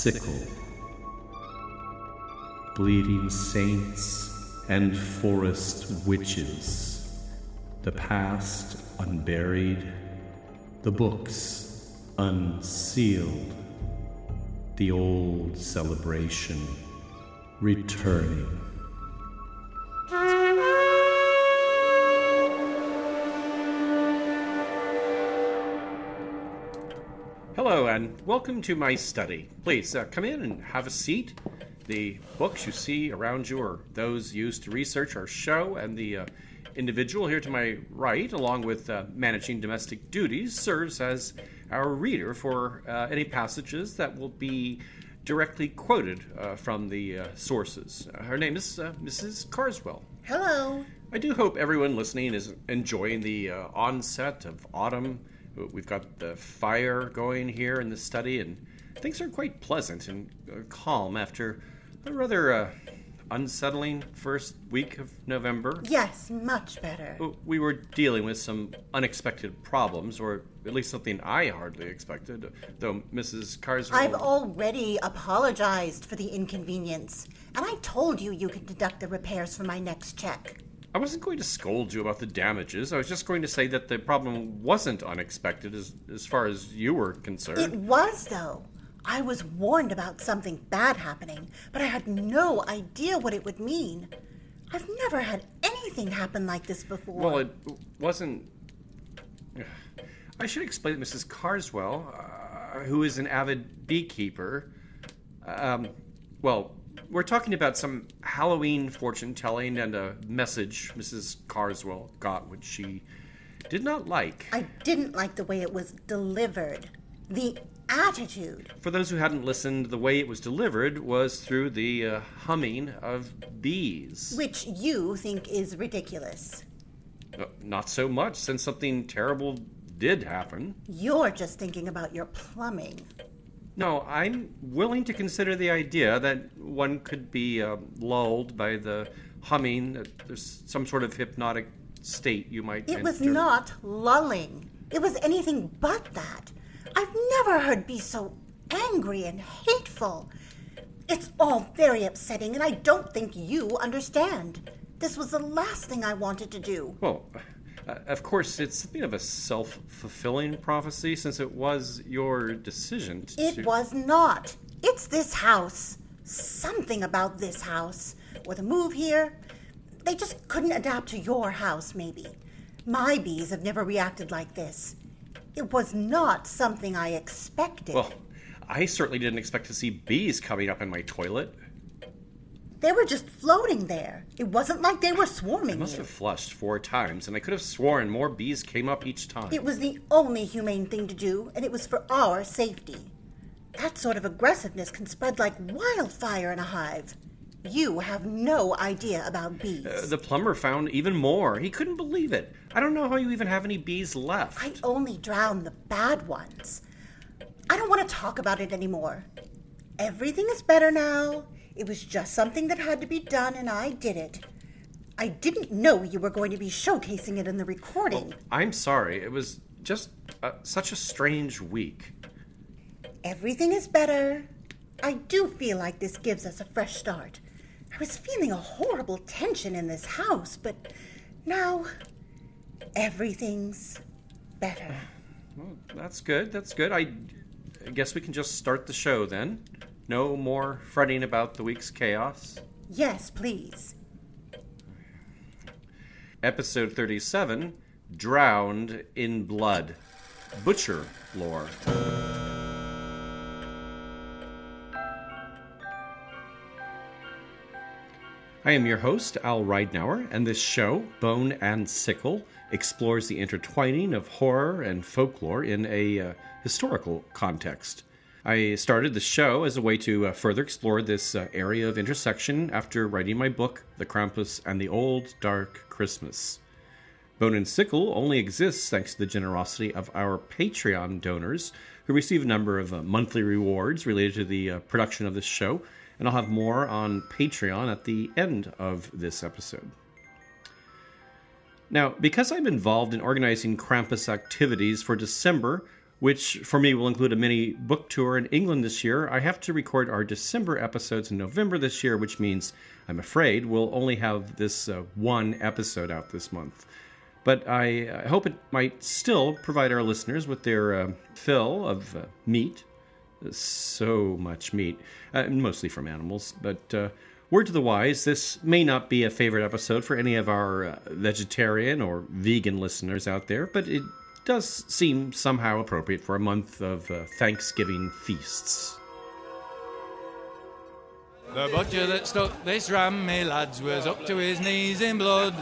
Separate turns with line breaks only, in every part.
sickle. Bleeding saints and forest witches, the past unburied, the books unsealed, the old celebration returning.
Hello and welcome to my study. Please come in and have a seat. The books you see around you are those used to research our show, and the individual here to my right, along with managing domestic duties, serves as our reader for any passages that will be directly quoted from the sources. Her name is Mrs. Carswell.
Hello.
I do hope everyone listening is enjoying the onset of autumn. We've got the fire going here in the study, and things are quite pleasant and calm after a rather unsettling first week of November.
Yes, much better.
We were dealing with some unexpected problems, or at least something I hardly expected, though Mrs. Carswell...
I've already apologized for the inconvenience, and I told you could deduct the repairs from my next check.
I wasn't going to scold you about the damages. I was just going to say that the problem wasn't unexpected as far as you were concerned.
It was, though. I was warned about something bad happening, but I had no idea what it would mean. I've never had anything happen like this before.
Well, it wasn't... I should explain that Mrs. Carswell, who is an avid beekeeper, we're talking about some Halloween fortune-telling and a message Mrs. Carswell got, which she did not like.
I didn't like the way it was delivered. The attitude.
For those who hadn't listened, the way it was delivered was through the humming of bees.
Which you think is ridiculous.
Not so much, since something terrible did happen.
You're just thinking about your plumbing.
No, I'm willing to consider the idea that one could be lulled by the humming. There's some sort of hypnotic state you might enter.
It was not lulling. It was anything but that. I've never heard bees so angry and hateful. It's all very upsetting, and I don't think you understand. This was the last thing I wanted to do.
Well... of course, it's something of a self-fulfilling prophecy, since it was your decision to...
It was not. It's this house. Something about this house. Or the move here. They just couldn't adapt to your house, maybe. My bees have never reacted like this. It was not something I expected.
Well, I certainly didn't expect to see bees coming up in my toilet.
They were just floating there. It wasn't like they were swarming.
I must have flushed 4 times, and I could have sworn more bees came up each time.
It was the only humane thing to do, and it was for our safety. That sort of aggressiveness can spread like wildfire in a hive. You have no idea about bees.
The plumber found even more. He couldn't believe it. I don't know how you even have any bees left.
I only drowned the bad ones. I don't want to talk about it anymore. Everything is better now. It was just something that had to be done, and I did it. I didn't know you were going to be showcasing it in the recording.
Well, I'm sorry. It was just such a strange week.
Everything is better. I do feel like this gives us a fresh start. I was feeling a horrible tension in this house, but now everything's better.
Well, that's good. That's good. I guess we can just start the show then. No more fretting about the week's chaos?
Yes, please.
Episode 37, Drowned in Blood. Butcher lore. I am your host, Al Ridenour, and this show, Bone and Sickle, explores the intertwining of horror and folklore in a historical context. I started the show as a way to further explore this area of intersection after writing my book, The Krampus and the Old Dark Christmas. Bone and Sickle only exists thanks to the generosity of our Patreon donors, who receive a number of monthly rewards related to the production of this show, and I'll have more on Patreon at the end of this episode. Now, because I'm involved in organizing Krampus activities for December, which for me will include a mini book tour in England this year. I have to record our December episodes in November this year, which means I'm afraid we'll only have this one episode out this month. But I hope it might still provide our listeners with their fill of meat. So much meat, mostly from animals. But word to the wise, this may not be a favorite episode for any of our vegetarian or vegan listeners out there, but it does seem somehow appropriate for a month of Thanksgiving feasts.
The butcher that stuck this ram, me lads, was up to his knees in blood.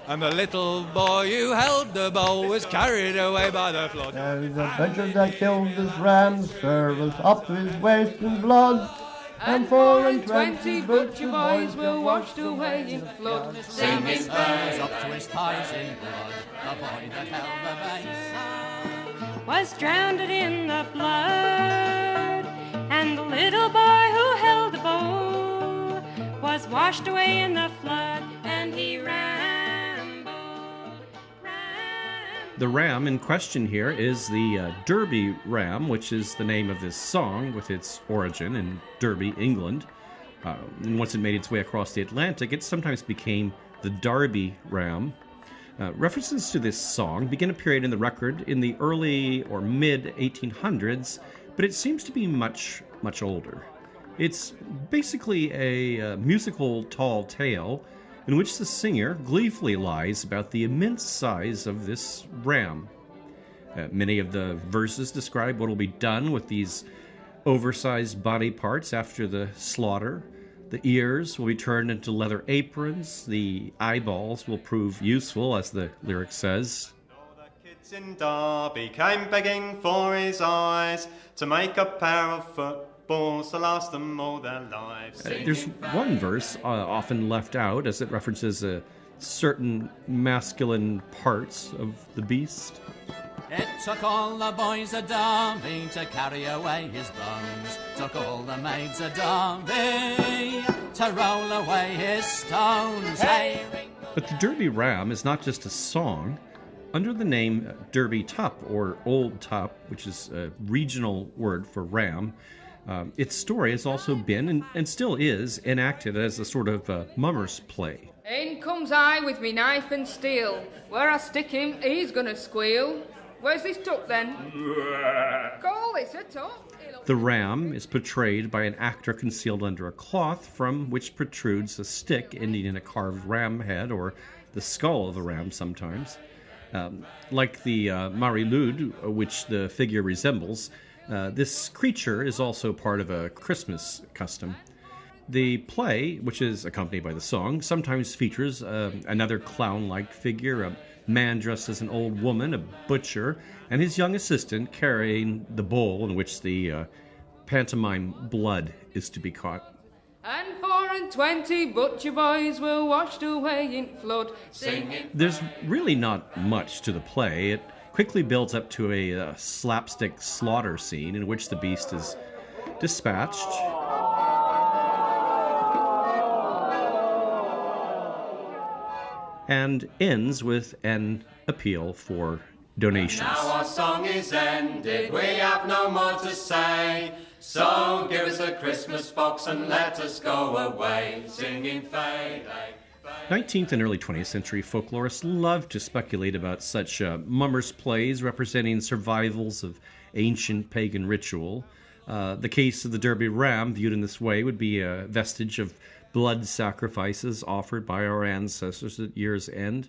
And the little boy who held the bow was carried away by the flood.
Now the butcher that killed this ram, sir, was up to his waist in blood.
And 24 butcher boys were washed away in flood.
Singing spurs up to his thighs in blood. The boy that held the base
was drowned in the flood. And the little boy who held the bow was washed away in the flood. And he
The ram in question here is the Derby ram, which is the name of this song with its origin in Derby, England. And once it made its way across the Atlantic, it sometimes became the Derby ram. References to this song begin a period in the record in the early or mid-1800s, but it seems to be much, much older. It's basically a musical tall tale in which the singer gleefully lies about the immense size of this ram. Many of the verses describe what will be done with these oversized body parts after the slaughter. The ears will be turned into leather aprons. The eyeballs will prove useful, as the lyric says.
The kids in Derby came begging for his eyes to make a pair of footballs to last them all their lives.
There's one verse often left out as it references certain masculine parts of the beast.
It took all the boys of Derby to carry away his bones. Took all the maids of Derby to roll away his stones. Hey!
But the Derby Ram is not just a song. Under the name Derby Tup, or Old Tup, which is a regional word for ram, its story has also been, and still is, enacted as a sort of mummers play.
In comes I with me knife and steel. Where I stick him, he's gonna squeal. Where's this tup then? Call this a tup.
The ram is portrayed by an actor concealed under a cloth from which protrudes a stick ending in a carved ram head, or the skull of a ram sometimes. Like the Marilud, which the figure resembles, this creature is also part of a Christmas custom. The play, which is accompanied by the song, sometimes features another clown-like figure, a man dressed as an old woman, a butcher, and his young assistant carrying the bowl in which the pantomime blood is to be caught.
And 24 butcher boys were washed away in flood, singing.
There's really not much to the play. It quickly builds up to a slapstick slaughter scene in which the beast is dispatched. And ends with an appeal for donations.
Now our song is ended, we have no more to say. So give us a Christmas box and let us go away, singing fade.
19th and early 20th century folklorists loved to speculate about such mummers plays representing survivals of ancient pagan ritual. The case of the Derby Ram, viewed in this way, would be a vestige of blood sacrifices offered by our ancestors at year's end.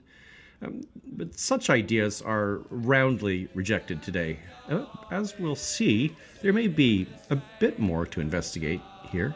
But such ideas are roundly rejected today. As we'll see, there may be a bit more to investigate here.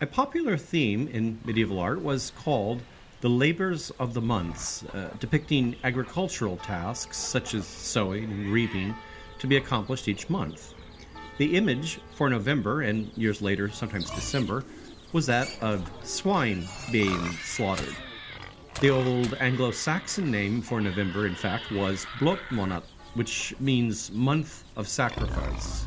A popular theme in medieval art was called the labors of the months, depicting agricultural tasks such as sowing and reaping to be accomplished each month. The image for November, and years later, sometimes December, was that of swine being slaughtered. The old Anglo-Saxon name for November, in fact, was blotmonat, which means month of sacrifice.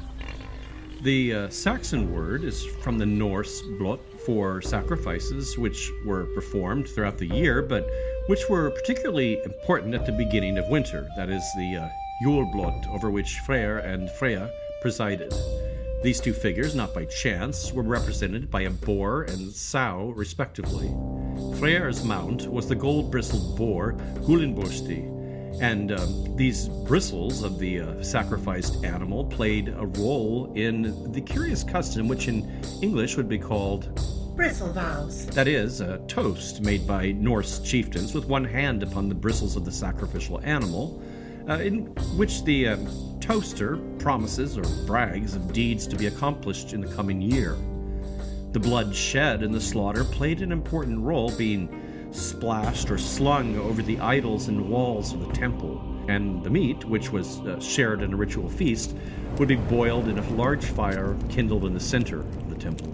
The Saxon word is from the Norse blot for sacrifices which were performed throughout the year, but which were particularly important at the beginning of winter, that is the Juleblot, over which Freyr and Freya presided. These two figures, not by chance, were represented by a boar and sow, respectively. Freyr's mount was the gold-bristled boar Gulinbosti, and these bristles of the sacrificed animal played a role in the curious custom which in English would be called
bristle vows.
That is, a toast made by Norse chieftains with one hand upon the bristles of the sacrificial animal, in which the toaster promises or brags of deeds to be accomplished in the coming year. The blood shed in the slaughter played an important role, being splashed or slung over the idols and walls of the temple, and the meat, which was shared in a ritual feast, would be boiled in a large fire kindled in the center of the temple.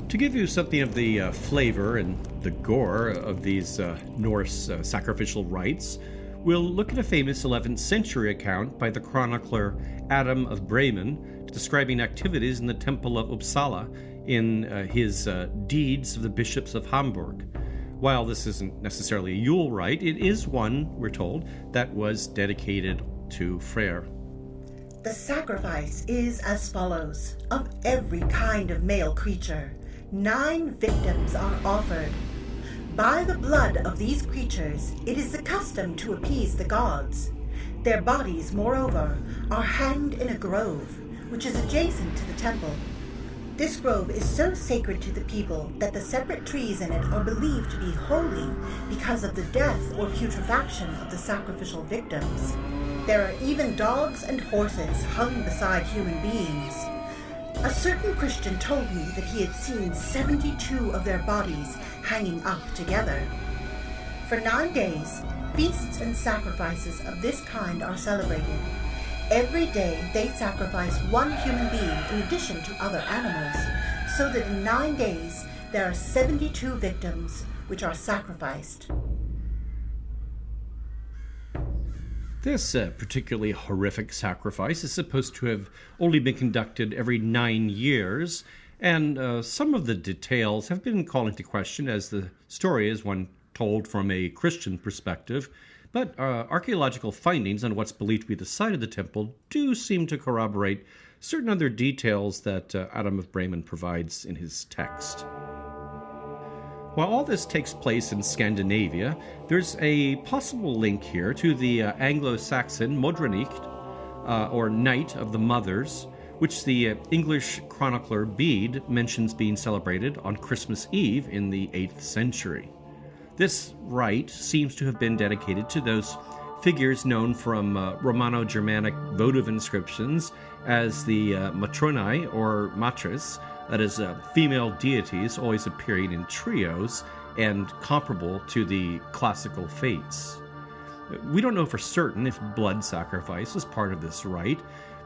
To give you something of the flavor and the gore of these Norse sacrificial rites, we'll look at a famous 11th century account by the chronicler Adam of Bremen describing activities in the Temple of Uppsala in his Deeds of the Bishops of Hamburg. While this isn't necessarily a Yule rite, it is one, we're told, that was dedicated to Freyr.
The sacrifice is as follows. Of every kind of male creature, 9 victims are offered. By the blood of these creatures, it is the custom to appease the gods. Their bodies, moreover, are hanged in a grove, which is adjacent to the temple. This grove is so sacred to the people that the separate trees in it are believed to be holy because of the death or putrefaction of the sacrificial victims. There are even dogs and horses hung beside human beings. A certain Christian told me that he had seen 72 of their bodies hanging up together. For 9 days, feasts and sacrifices of this kind are celebrated. Every day they sacrifice one human being in addition to other animals, so that in 9 days there are 72 victims which are sacrificed.
This particularly horrific sacrifice is supposed to have only been conducted every 9 years, and some of the details have been called into question as the story is one told from a Christian perspective. But archaeological findings on what's believed to be the site of the temple do seem to corroborate certain other details that Adam of Bremen provides in his text. While all this takes place in Scandinavia, there's a possible link here to the Anglo-Saxon Modrenicht, or Night of the Mothers, which the English chronicler Bede mentions being celebrated on Christmas Eve in the 8th century. This rite seems to have been dedicated to those figures known from Romano-Germanic votive inscriptions as the matronae or matres, that is, female deities always appearing in trios and comparable to the classical fates. We don't know for certain if blood sacrifice was part of this rite,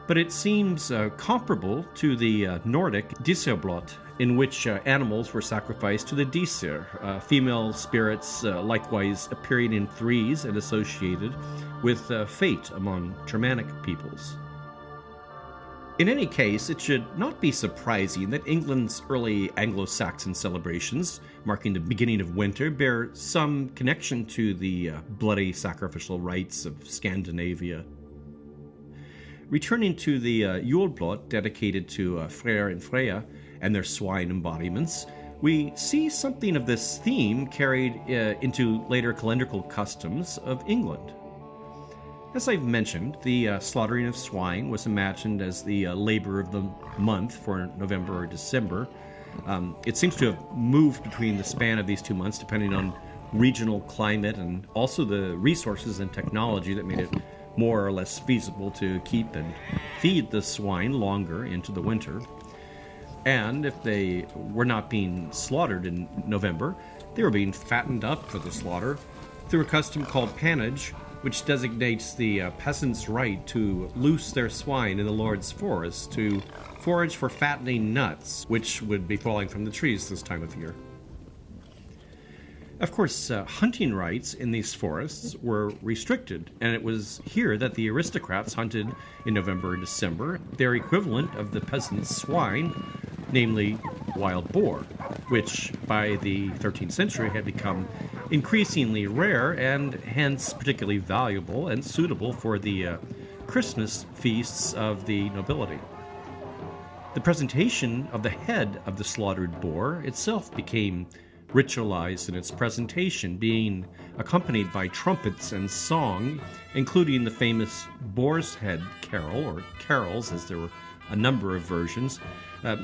but it seems comparable to the Nordic Disseblot, in which animals were sacrificed to the Disir, female spirits likewise appearing in threes and associated with fate among Germanic peoples. In any case, it should not be surprising that England's early Anglo-Saxon celebrations, marking the beginning of winter, bear some connection to the bloody sacrificial rites of Scandinavia. Returning to the Juleblot dedicated to Freyr and Freya and their swine embodiments, we see something of this theme carried into later calendrical customs of England. As I've mentioned, the slaughtering of swine was imagined as the labor of the month for November or December. It seems to have moved between the span of these 2 months depending on regional climate and also the resources and technology that made it more or less feasible to keep and feed the swine longer into the winter. And if they were not being slaughtered in November, they were being fattened up for the slaughter through a custom called pannage, which designates the peasants' right to loose their swine in the Lord's forest to forage for fattening nuts, which would be falling from the trees this time of year. Of course, hunting rights in these forests were restricted, and it was here that the aristocrats hunted in November and December, their equivalent of the peasants' swine, namely wild boar, which by the 13th century had become increasingly rare and hence particularly valuable and suitable for the Christmas feasts of the nobility. The presentation of the head of the slaughtered boar itself became ritualized in its presentation, being accompanied by trumpets and song, including the famous Boar's Head Carol, or carols, as there were a number of versions,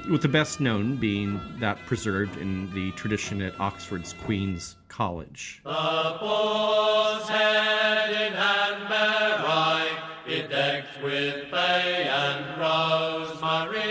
with the best known being that preserved in the tradition at Oxford's Queen's College.
The boar's head in hand bear I, it decked with bay and rosemary.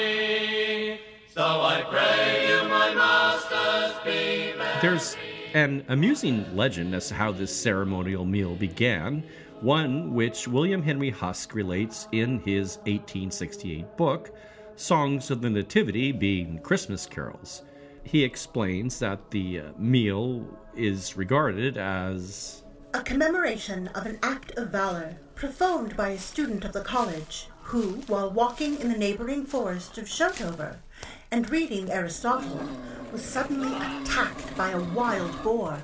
So I pray you, my masters, be merry.
There's an amusing legend as to how this ceremonial meal began, one which William Henry Husk relates in his 1868 book, Songs of the Nativity being Christmas carols. He explains that the meal is regarded as
a commemoration of an act of valor performed by a student of the college who, while walking in the neighboring forest of Shotover and reading Aristotle, was suddenly attacked by a wild boar.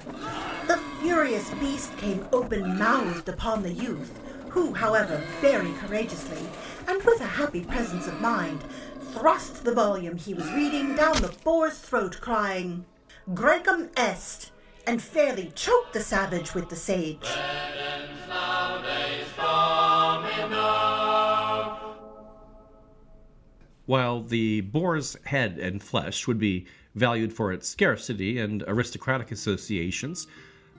The furious beast came open-mouthed upon the youth, who, however, very courageously, and with a happy presence of mind, thrust the volume he was reading down the boar's throat, crying, "Gregum est," and fairly choked the savage with the sage.
While the boar's head and flesh would be valued for its scarcity and aristocratic associations,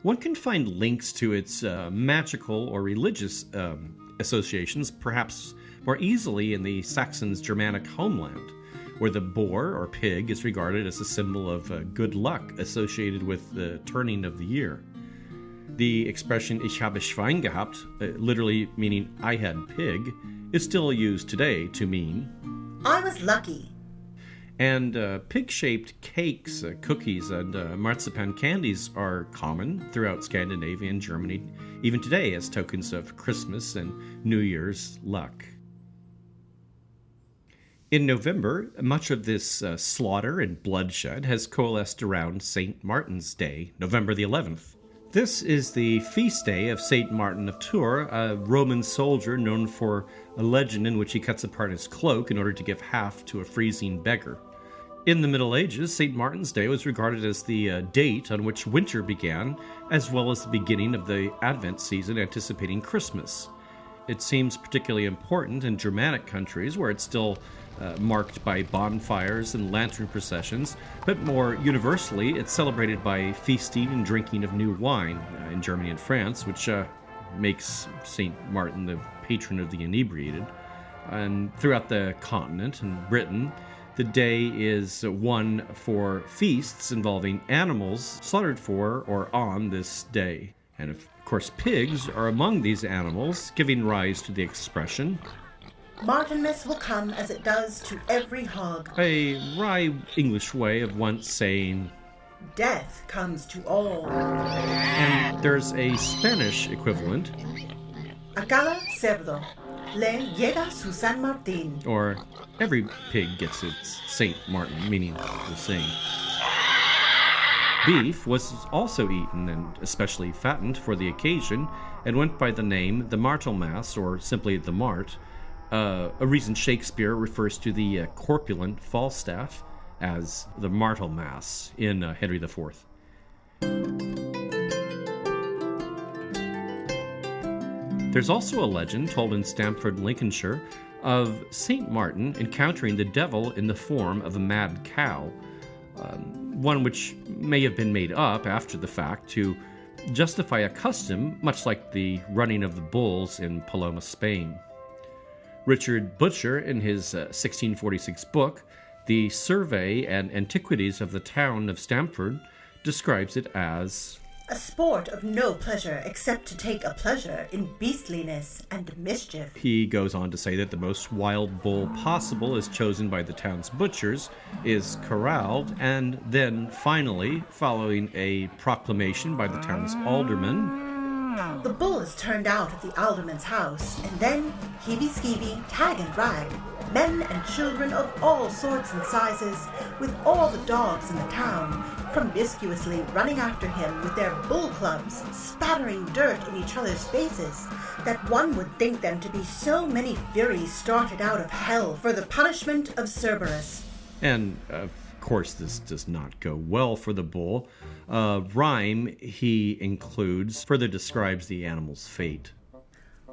one can find links to its magical or religious associations perhaps more easily in the Saxons' Germanic homeland, where the boar or pig is regarded as a symbol of good luck associated with the turning of the year. The expression "Ich habe Schwein gehabt," literally meaning "I had pig," is still used today to mean
I was lucky.
And pig-shaped cakes, cookies, and marzipan candies are common throughout Scandinavia and Germany, even today, as tokens of Christmas and New Year's luck. In November, much of this slaughter and bloodshed has coalesced around St. Martin's Day, November the 11th. This is the feast day of St. Martin of Tours, a Roman soldier known for a legend in which he cuts apart his cloak in order to give half to a freezing beggar. In the Middle Ages, St. Martin's Day was regarded as the date on which winter began, as well as the beginning of the Advent season anticipating Christmas. It seems particularly important in Germanic countries, where it's still marked by bonfires and lantern processions, but more universally, it's celebrated by feasting and drinking of new wine in Germany and France, which makes St. Martin the patron of the inebriated. And throughout the continent and Britain, the day is one for feasts involving animals slaughtered for or on this day. And of course, pigs are among these animals, giving rise to the expression,
Martinmas will come as it does to every hog.
A wry English way of once saying,
Death comes to all.
And there's a Spanish equivalent,
A cada cerdo le llega su San Martín.
Or every pig gets its Saint Martin, meaning the same. Beef was also eaten and especially fattened for the occasion and went by the name the Martelmas, or simply the Mart, a reason Shakespeare refers to the corpulent Falstaff as the Martelmas in Henry IV. There's also a legend told in Stamford, Lincolnshire, of St. Martin encountering the devil in the form of a mad cow, one which may have been made up after the fact to justify a custom much like the running of the bulls in Paloma, Spain. Richard Butcher, in his 1646 book, The Survey and Antiquities of the Town of Stamford, describes it as
a sport of no pleasure except to take a pleasure in beastliness and mischief.
He goes on to say that the most wild bull possible is chosen by the town's butchers, is corralled, and then finally, following a proclamation by the town's alderman,
the bull is turned out at the alderman's house, and then heavy-skeevy, tag and rag, men and children of all sorts and sizes, with all the dogs in the town, promiscuously running after him with their bull clubs, spattering dirt in each other's faces, that one would think them to be so many furies started out of hell for the punishment of Cerberus.
And, of course, this does not go well for the bull. Rhyme he includes further describes the animal's fate.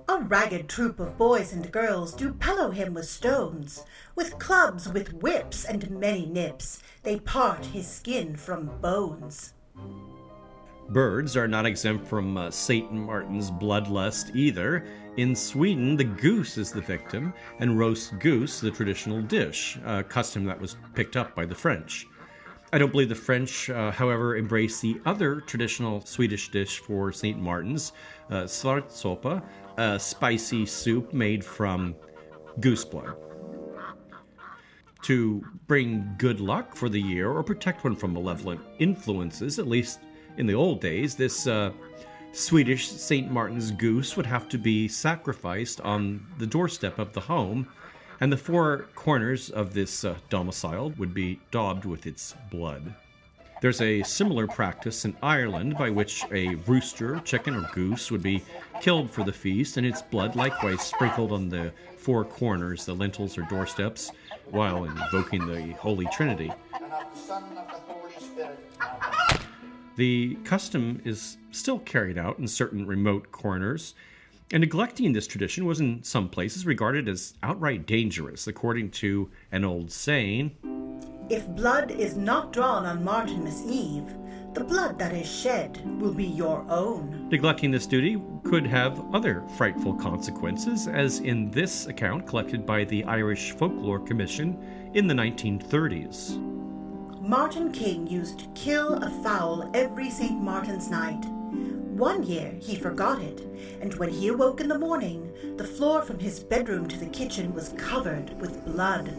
A ragged troop of boys and girls do pellow him with stones, with clubs, with whips, and many nips. They part his skin from bones.
Birds are not exempt from St. Martin's bloodlust either. In Sweden, the goose is the victim, and roast goose the traditional dish, a custom that was picked up by the French. I don't believe the French, however, embrace the other traditional Swedish dish for St. Martin's, svartsoppa, a spicy soup made from goose blood. To bring good luck for the year or protect one from malevolent influences, at least in the old days, this Swedish St. Martin's goose would have to be sacrificed on the doorstep of the home, and the four corners of this domicile would be daubed with its blood. There's a similar practice in Ireland by which a rooster, chicken, or goose would be killed for the feast, and its blood likewise sprinkled on the four corners, the lintels or doorsteps, while invoking the Holy Trinity. The custom is still carried out in certain remote corners, and neglecting this tradition was in some places regarded as outright dangerous, according to an old saying,
"If blood is not drawn on Martinmas Eve, the blood that is shed will be your own."
Neglecting this duty could have other frightful consequences, as in this account collected by the Irish Folklore Commission in the 1930s.
Martin King used to kill a fowl every St. Martin's night. One year he forgot it, and when he awoke in the morning, the floor from his bedroom to the kitchen was covered with blood.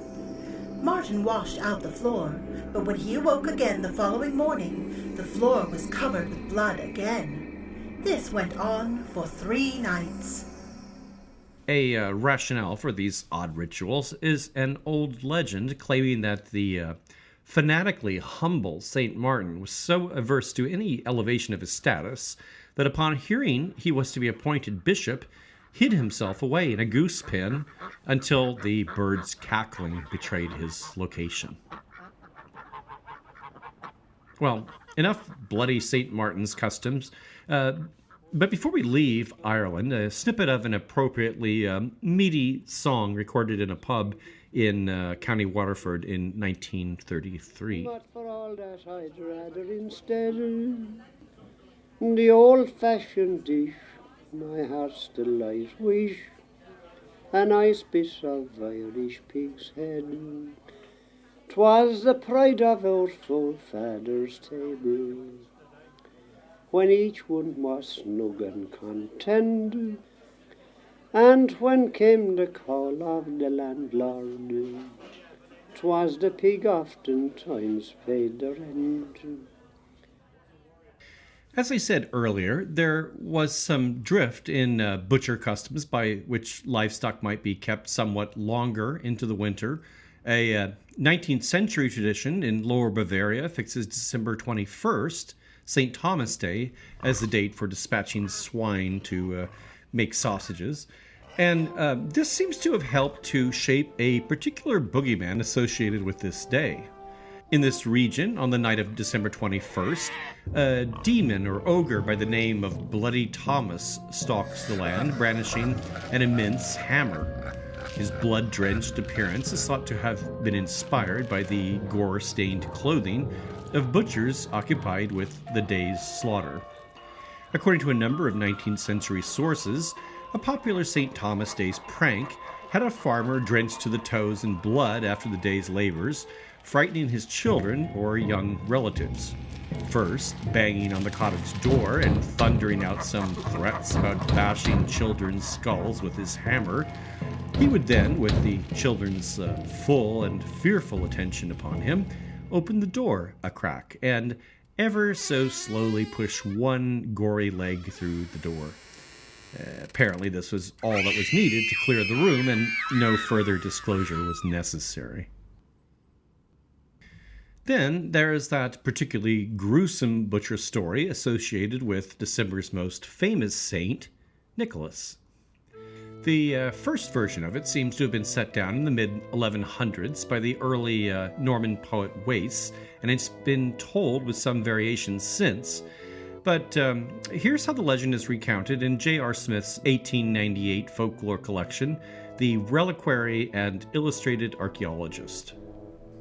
Martin washed out the floor, but when he awoke again the following morning, the floor was covered with blood again. This went on for 3 nights.
A rationale for these odd rituals is an old legend claiming that the fanatically humble St. Martin was so averse to any elevation of his status that upon hearing he was to be appointed bishop, hid himself away in a goose pen until the birds' cackling betrayed his location. Well, enough bloody St. Martin's customs, but before we leave Ireland, a snippet of an appropriately meaty song recorded in a pub in County Waterford in 1933.
But for all that, I'd rather instead the old-fashioned dish, my heart's delight wish, a nice bit of Irish pig's head. 'Twas the pride of our forefathers' table, when each one was snug and content, and when came the call of the landlord, 'twas the pig oftentimes paid the rent.
As I said earlier, there was some drift in butcher customs by which livestock might be kept somewhat longer into the winter. A 19th century tradition in Lower Bavaria fixes December 21st, St. Thomas Day, as the date for dispatching swine to make sausages. And this seems to have helped to shape a particular boogeyman associated with this day. In this region, on the night of December 21st, a demon or ogre by the name of Bloody Thomas stalks the land, brandishing an immense hammer. His blood-drenched appearance is thought to have been inspired by the gore-stained clothing of butchers occupied with the day's slaughter. According to a number of 19th century sources, a popular St. Thomas Day's prank had a farmer drenched to the toes in blood after the day's labors, frightening his children or young relatives. First, banging on the cottage door and thundering out some threats about bashing children's skulls with his hammer, he would then, with the children's full and fearful attention upon him, open the door a crack and ever so slowly push one gory leg through the door. Apparently this was all that was needed to clear the room, and no further disclosure was necessary. Then there is that particularly gruesome butcher story associated with December's most famous saint, Nicholas. The first version of it seems to have been set down in the mid-1100s by the early Norman poet Wace, and it's been told with some variations since. But here's how the legend is recounted in J.R. Smith's 1898 folklore collection, The Reliquary and Illustrated Archaeologist.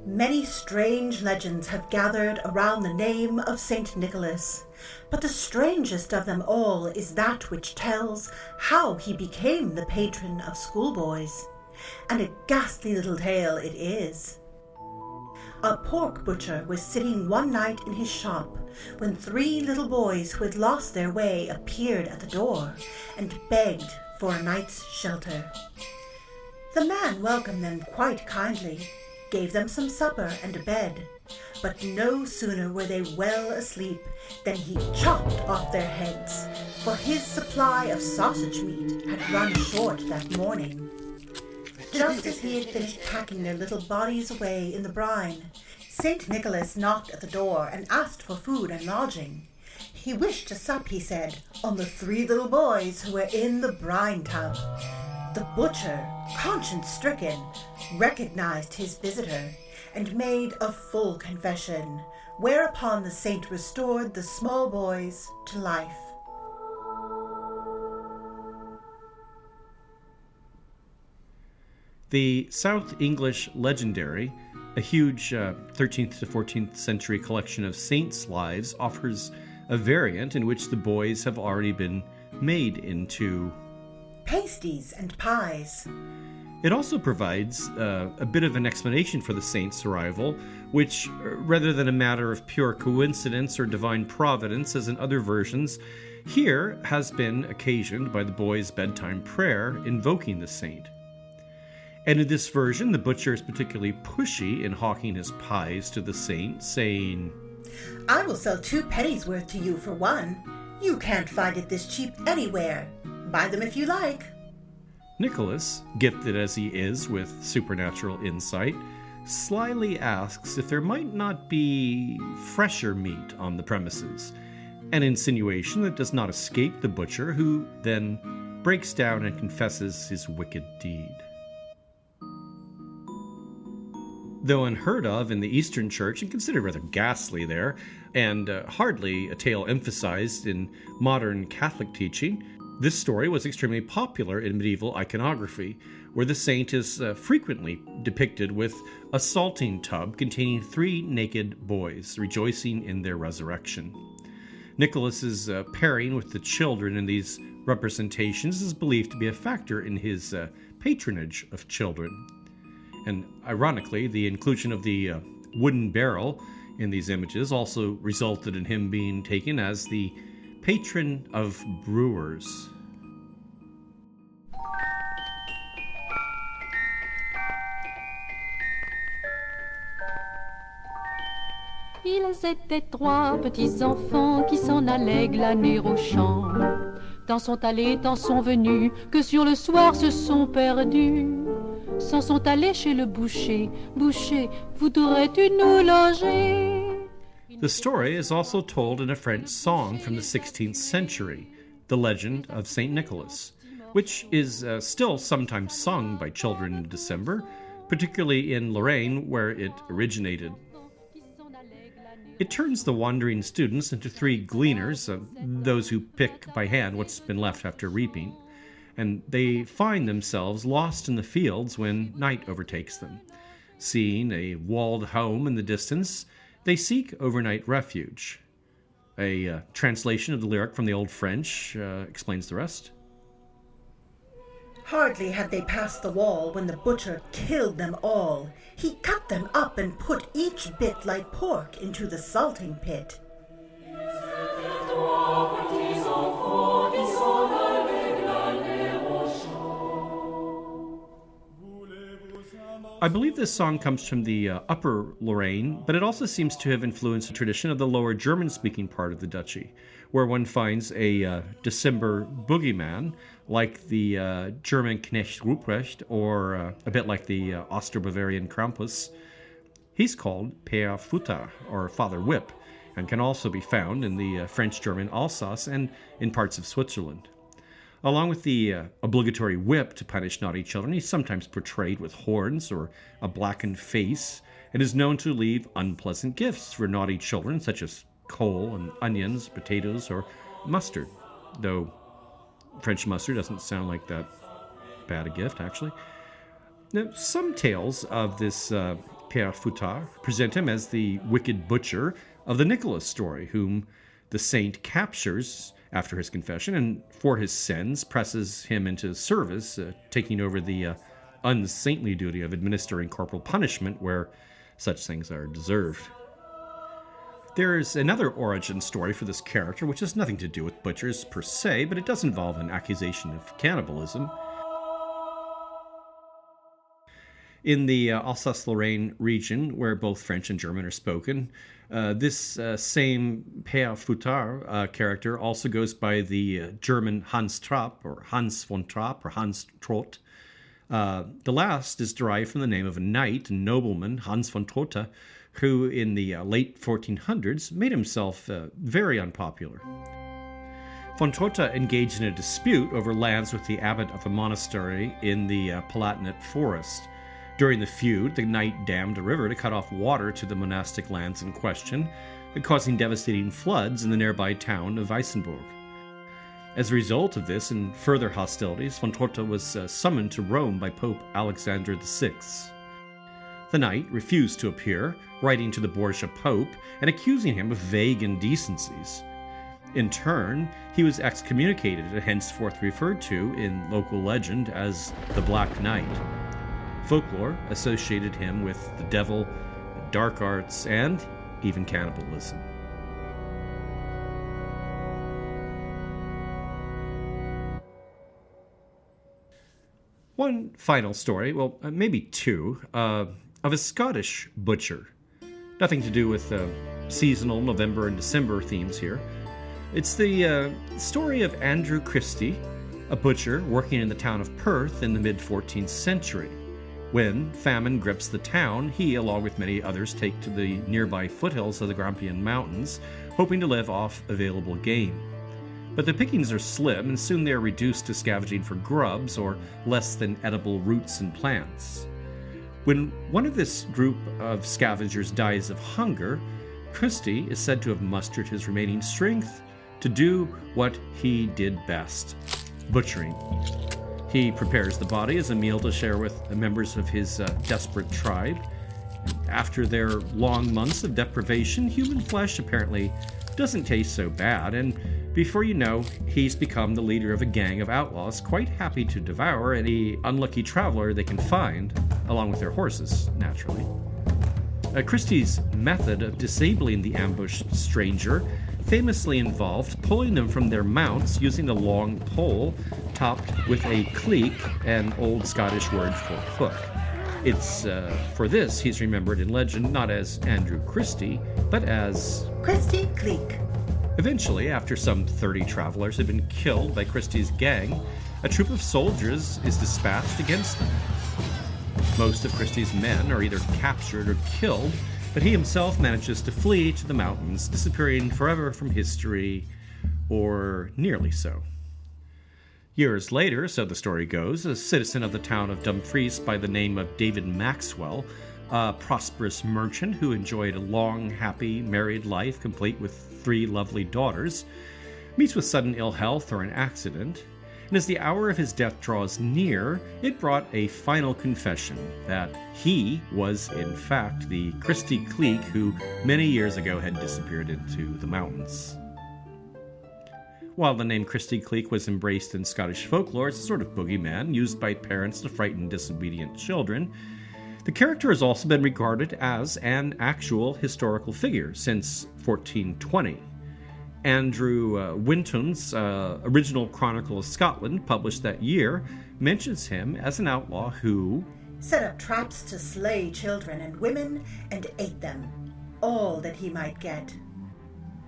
Many strange legends have gathered around the name of Saint Nicholas, but the strangest of them all is that which tells how he became the patron of schoolboys. And a ghastly little tale it is. A pork butcher was sitting one night in his shop when 3 little boys who had lost their way appeared at the door and begged for a night's shelter. The man welcomed them quite kindly, gave them some supper and a bed, but no sooner were they well asleep than he chopped off their heads, for his supply of sausage meat had run short that morning. Just as he had finished packing their little bodies away in the brine, St. Nicholas knocked at the door and asked for food and lodging. He wished to sup, he said, on the 3 little boys who were in the brine tub. The butcher, conscience-stricken, recognized his visitor and made a full confession, whereupon the saint restored the small boys to life.
The South English Legendary, a huge 13th to 14th century collection of saints' lives, offers a variant in which the boys have already been made into
pasties and pies.
It also provides a bit of an explanation for the saint's arrival, which, rather than a matter of pure coincidence or divine providence as in other versions, here has been occasioned by the boys' bedtime prayer invoking the saint. And in this version, the butcher is particularly pushy in hawking his pies to the saint, saying,
"I will sell 2 pennies worth to you for one. You can't find it this cheap anywhere. Buy them if you like."
Nicholas, gifted as he is with supernatural insight, slyly asks if there might not be fresher meat on the premises, an insinuation that does not escape the butcher, who then breaks down and confesses his wicked deed. Though unheard of in the Eastern Church and considered rather ghastly there, and hardly a tale emphasized in modern Catholic teaching, this story was extremely popular in medieval iconography, where the saint is frequently depicted with a salting tub containing 3 naked boys rejoicing in their resurrection. Nicholas's pairing with the children in these representations is believed to be a factor in his patronage of children. And ironically, the inclusion of the wooden barrel in these images also resulted in him being taken as the patron of brewers.
Ils étaient 3 petits enfants qui s'en allaient glaner au champ. Tant sont allés, tant sont venus, que sur le soir se sont perdus. S'en sont allés chez le boucher. Boucher, voudrais-tu nous loger?
The story is also told in a French song from the 16th century, The Legend of St. Nicholas, which is still sometimes sung by children in December, particularly in Lorraine, where it originated. It turns the wandering students into 3 gleaners, those who pick by hand what's been left after reaping, and they find themselves lost in the fields when night overtakes them. Seeing a walled home in the distance, they seek overnight refuge. A translation of the lyric from the Old French explains the rest.
Hardly had they passed the wall when the butcher killed them all. He cut them up and put each bit like pork into the salting pit.
I believe this song comes from the Upper Lorraine, but it also seems to have influenced the tradition of the Lower German-speaking part of the duchy, where one finds a December boogeyman, like the German Knecht Ruprecht, or a bit like the Austro-Bavarian Krampus. He's called Père Fouettard, or Father Whip, and can also be found in the French-German Alsace and in parts of Switzerland. Along with the obligatory whip to punish naughty children, he's sometimes portrayed with horns or a blackened face, and is known to leave unpleasant gifts for naughty children, such as coal and onions, potatoes, or mustard, though French mustard doesn't sound like that bad a gift, actually. Now, some tales of this Père Fouettard present him as the wicked butcher of the Nicholas story, whom the saint captures after his confession, and for his sins presses him into service, taking over the unsaintly duty of administering corporal punishment where such things are deserved. There's another origin story for this character, which has nothing to do with butchers per se, but it does involve an accusation of cannibalism. In the Alsace-Lorraine region, where both French and German are spoken, this same Père Fouettard character also goes by the German Hans Trapp, or Hans von Trapp, or Hans Trott. The last is derived from the name of a knight and nobleman, Hans von Trotta, who in the late 1400s made himself very unpopular. Von Trotta engaged in a dispute over lands with the abbot of a monastery in the Palatinate forest. During the feud, the knight dammed a river to cut off water to the monastic lands in question, causing devastating floods in the nearby town of Weissenburg. As a result of this and further hostilities, von Trotta was summoned to Rome by Pope Alexander VI. The knight refused to appear, writing to the Borgia Pope and accusing him of vague indecencies. In turn, he was excommunicated and henceforth referred to in local legend as the Black Knight. Folklore associated him with the devil, dark arts, and even cannibalism. One final story, well, maybe two, of a Scottish butcher. Nothing to do with seasonal November and December themes here. It's the story of Andrew Christie, a butcher working in the town of Perth in the mid-14th century. When famine grips the town, he, along with many others, take to the nearby foothills of the Grampian Mountains, hoping to live off available game. But the pickings are slim, and soon they are reduced to scavenging for grubs or less than edible roots and plants. When one of this group of scavengers dies of hunger, Christie is said to have mustered his remaining strength to do what he did best: butchering. He prepares the body as a meal to share with the members of his desperate tribe. After their long months of deprivation, human flesh apparently doesn't taste so bad, and before you know, he's become the leader of a gang of outlaws, quite happy to devour any unlucky traveler they can find, along with their horses, naturally. Christie's method of disabling the ambushed stranger famously involved pulling them from their mounts using a long pole topped with a cleek, an old Scottish word for hook. It's for this he's remembered in legend not as Andrew Christie, but as
Christie Cleek.
Eventually, after some 30 travelers have been killed by Christie's gang, a troop of soldiers is dispatched against them. Most of Christie's men are either captured or killed, but he himself manages to flee to the mountains, disappearing forever from history, or nearly so. Years later, so the story goes, a citizen of the town of Dumfries by the name of David Maxwell, a prosperous merchant who enjoyed a long, happy, married life complete with 3 lovely daughters, meets with sudden ill health or an accident, and as the hour of his death draws near, it brought a final confession that he was, in fact, the Christie Cleek who many years ago had disappeared into the mountains. While the name Christie Cleek was embraced in Scottish folklore as a sort of boogeyman used by parents to frighten disobedient children, the character has also been regarded as an actual historical figure since 1420. Andrew Winton's original Chronicle of Scotland, published that year, mentions him as an outlaw who
set up traps to slay children and women and ate them, all that he might get.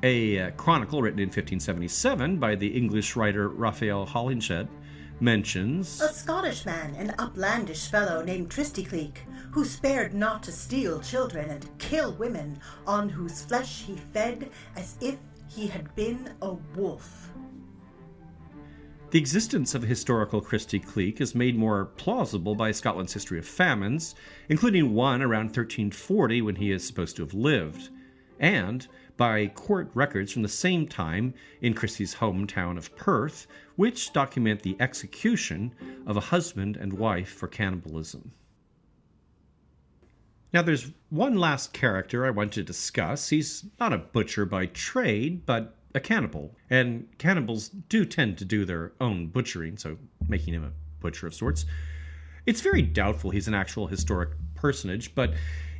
A chronicle written in 1577 by the English writer Raphael Holinshed mentions
a Scottish man, an uplandish fellow named Christie Cleek, who spared not to steal children and kill women, on whose flesh he fed as if he had been a wolf.
The existence of a historical Christie Cleek is made more plausible by Scotland's history of famines, including one around 1340 when he is supposed to have lived, and by court records from the same time in Christie's hometown of Perth, which document the execution of a husband and wife for cannibalism. Now there's one last character I want to discuss. He's not a butcher by trade, but a cannibal. And cannibals do tend to do their own butchering, so making him a butcher of sorts. It's very doubtful he's an actual historic personage, but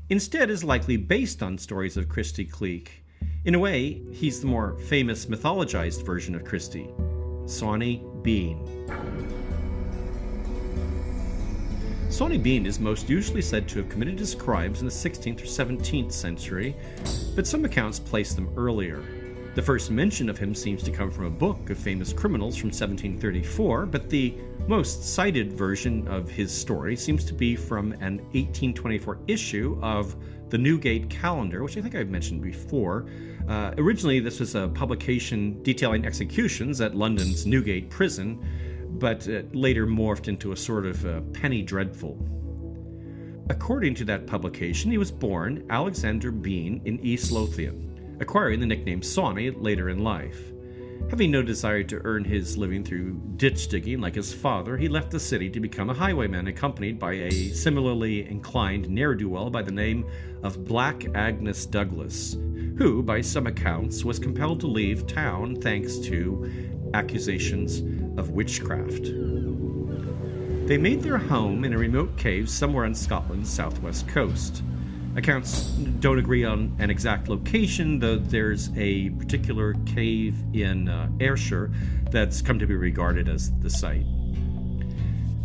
instead is likely based on stories of Christie Cleek. In a way, he's the more famous mythologized version of Christie, Sawney Bean. Sawney Bean is most usually said to have committed his crimes in the 16th or 17th century, but some accounts place them earlier. The first mention of him seems to come from a book of famous criminals from 1734, but the most cited version of his story seems to be from an 1824 issue of the Newgate Calendar, which I think I've mentioned before. Originally, this was a publication detailing executions at London's Newgate prison, but later morphed into a sort of penny dreadful. According to that publication, he was born Alexander Bean in East Lothian, acquiring the nickname Sawney later in life. Having no desire to earn his living through ditch digging like his father, he left the city to become a highwayman accompanied by a similarly inclined ne'er-do-well by the name of Black Agnes Douglas, who, by some accounts, was compelled to leave town thanks to accusations of witchcraft. They made their home in a remote cave somewhere on Scotland's southwest coast. Accounts don't agree on an exact location, though there's a particular cave in Ayrshire that's come to be regarded as the site.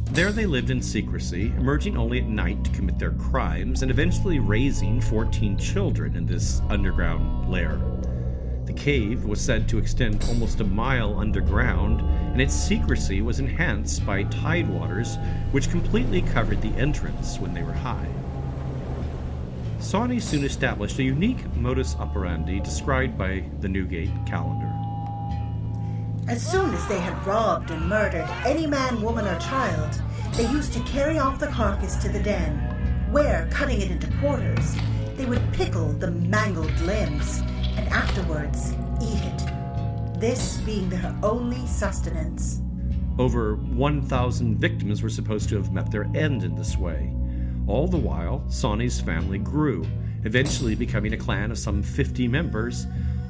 There they lived in secrecy, emerging only at night to commit their crimes, and eventually raising 14 children in this underground lair. The cave was said to extend almost a mile underground, and its secrecy was enhanced by tidewaters, which completely covered the entrance when they were high. Sawney soon established a unique modus operandi described by the Newgate Calendar.
As soon as they had robbed and murdered any man, woman, or child, they used to carry off the carcass to the den, where, cutting it into quarters, they would pickle the mangled limbs, and afterwards eat it, this being their only sustenance.
Over 1,000 victims were supposed to have met their end in this way. All the while, Sawney's family grew, eventually becoming a clan of some 50 members,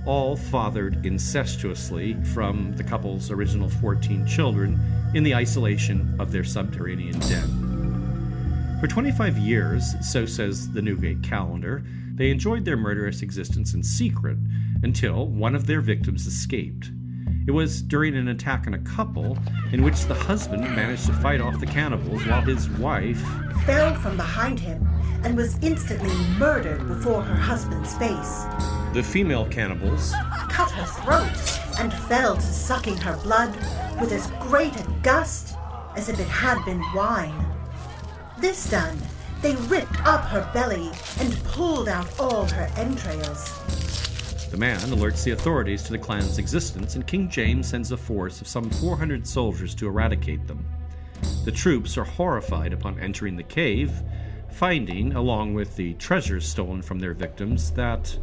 all fathered incestuously from the couple's original 14 children in the isolation of their subterranean den. For 25 years, so says the Newgate Calendar, they enjoyed their murderous existence in secret until one of their victims escaped. It was during an attack on a couple in which the husband managed to fight off the cannibals while his wife
fell from behind him and was instantly murdered before her husband's face.
The female cannibals
cut her throat and fell to sucking her blood with as great a gust as if it had been wine. This done, they ripped up her belly and pulled out all her entrails.
The man alerts the authorities to the clan's existence, and King James sends a force of some 400 soldiers to eradicate them. The troops are horrified upon entering the cave, finding, along with the treasures stolen from their victims, that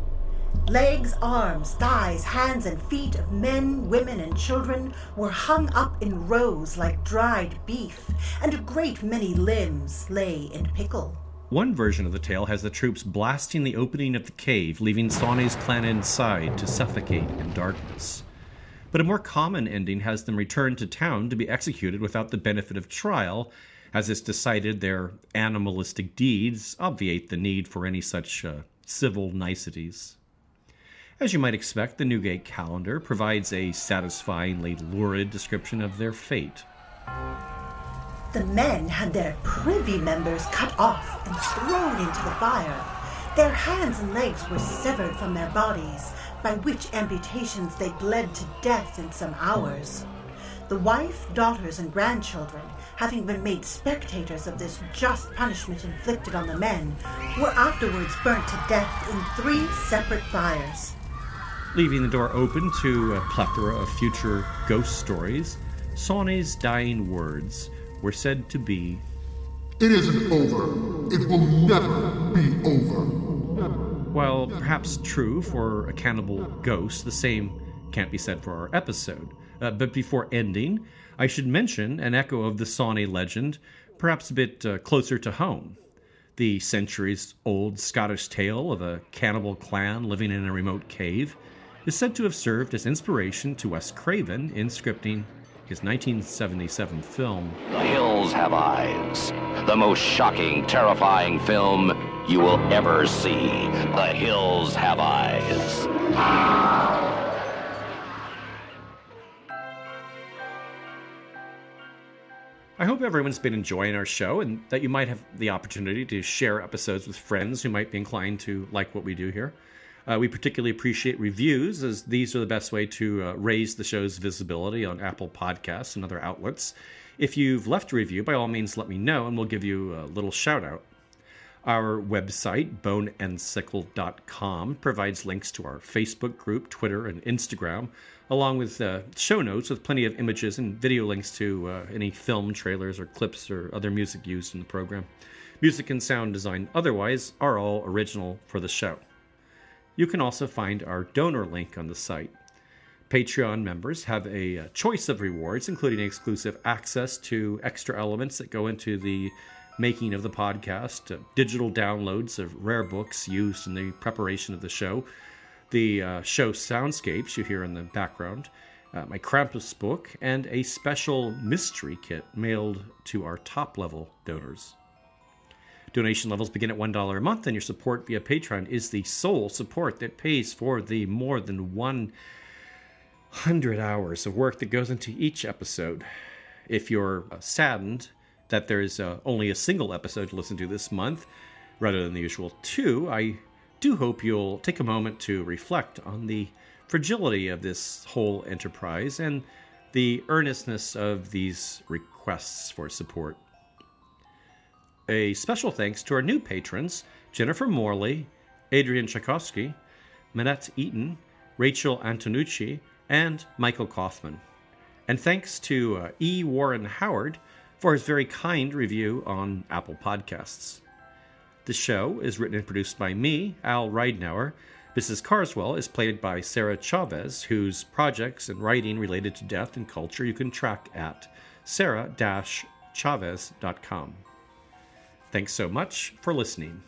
legs, arms, thighs, hands, and feet of men, women, and children were hung up in rows like dried beef, and a great many limbs lay in pickle.
One version of the tale has the troops blasting the opening of the cave, leaving Sawney's clan inside to suffocate in darkness. but a more common ending has them return to town to be executed without the benefit of trial, as it's decided their animalistic deeds obviate the need for any such civil niceties. As you might expect, the Newgate calendar provides a satisfyingly lurid description of their fate.
The men had their privy members cut off and thrown into the fire. Their hands and legs were severed from their bodies, by which amputations they bled to death in some hours. The wife, daughters, and grandchildren, having been made spectators of this just punishment inflicted on the men, were afterwards burnt to death in 3 separate fires.
Leaving the door open to a plethora of future ghost stories, Sawney's dying words were said to be,
"It isn't over. It will never be over."
While perhaps true for a cannibal ghost, the same can't be said for our episode. But before ending, I should mention an echo of the Sawney legend, perhaps a bit closer to home. The centuries-old Scottish tale of a cannibal clan living in a remote cave is said to have served as inspiration to Wes Craven in scripting his 1977 film,
The Hills Have Eyes, the most shocking, terrifying film you will ever see. The Hills Have Eyes.
I hope everyone's been enjoying our show and that you might have the opportunity to share episodes with friends who might be inclined to like what we do here. We particularly appreciate reviews, as these are the best way to raise the show's visibility on Apple Podcasts and other outlets. If you've left a review, by all means let me know and we'll give you a little shout out. Our website, boneandsickle.com, provides links to our Facebook group, Twitter, and Instagram, along with show notes with plenty of images and video links to any film trailers or clips or other music used in the program. Music and sound design otherwise are all original for the show. You can also find our donor link on the site. Patreon members have a choice of rewards, including exclusive access to extra elements that go into the making of the podcast, digital downloads of rare books used in the preparation of the show, the show soundscapes you hear in the background, my Krampus book, and a special mystery kit mailed to our top-level donors. Donation levels begin at $1 a month, and your support via Patreon is the sole support that pays for the more than 100 hours of work that goes into each episode. If you're saddened that there's only a single episode to listen to this month, rather than the usual 2, I do hope you'll take a moment to reflect on the fragility of this whole enterprise and the earnestness of these requests for support. A special thanks to our new patrons, Jennifer Morley, Adrian Tchaikovsky, Manette Eaton, Rachel Antonucci, and Michael Kaufman. And thanks to E. Warren Howard for his very kind review on Apple Podcasts. The show is written and produced by me, Al Ridenour. Mrs. Carswell is played by Sarah Chavez, whose projects and writing related to death and culture you can track at sarah-chavez.com. Thanks so much for listening.